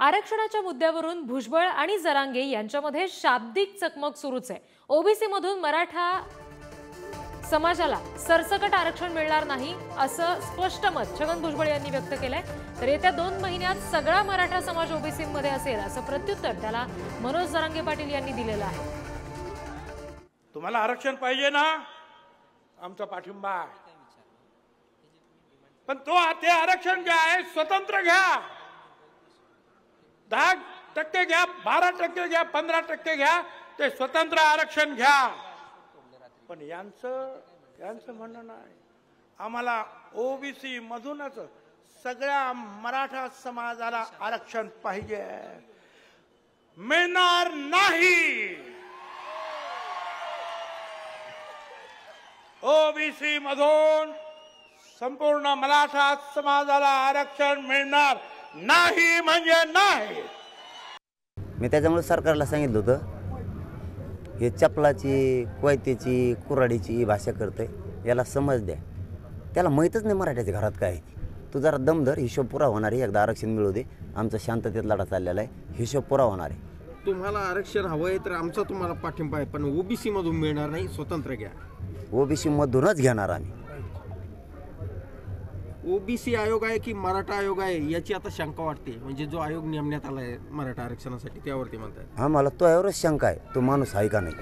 आरक्षणाच्या मुद्द्यावरून भुजबळ आणि जरांगे यांच्यामध्ये शाब्दिक चकमक सुरूच आहे। ओबीसी मधून मराठा समाजाला सरसकट आरक्षण मिळणार नाही असं स्पष्ट मत छगन भुजबळ यांनी व्यक्त केलंय। तर येत्या 2 महिन्यात सगळा मराठा समाज ओबीसी मध्ये असेल असं प्रत्युत्तर त्याला मनोज जरांगे पाटील यांनी दिलेलं आहे। तुम्हाला आरक्षण पाहिजे ना, आमचा पाठिंबा आहे, पण ते आरक्षण जे आहे स्वतंत्र घ्या। 10% घ्या, 12% घ्या, 15% घ्या, ते स्वतंत्र आरक्षण घ्या। पण यांचं म्हणणं नाही, आम्हाला ओबीसी मधूनच सगळ्या मराठा समाजाला आरक्षण पाहिजे, मिळणार नाही। ओबीसी मधून संपूर्ण मराठा समाजाला आरक्षण मिळणार नाही म्हणजे नाही। मी त्याच्यामुळे सरकारला सांगितलं होतं, हे चपलाची, कोयतेची, कुऱ्हाडीची भाषा करते, याला समज द्या। त्याला माहीतच नाही मराठ्याच्या घरात काय आहे। तू जरा दमधर, हिशोब पुरा होणार आहे। एकदा आरक्षण मिळू दे, आमचा शांततेत लढा चाललेला आहे, हिशोब पुरा होणार आहे। तुम्हाला आरक्षण हवं आहे तर आमचा तुम्हाला पाठिंबा आहे, पण ओबीसी मधून मिळणार नाही, स्वतंत्र घ्या। ओबीसी मधूनच घेणार आम्ही। ओबीसी आयोग आहे की मराठा आयोग आहे याची आता शंका वाटते, म्हणजे जो आयोग नेमण्यात आला आहे मराठा आरक्षणासाठी त्यावरती म्हणतात। आम्हाला तो यावरच शंका आहे, तो माणूस आहे का नाही।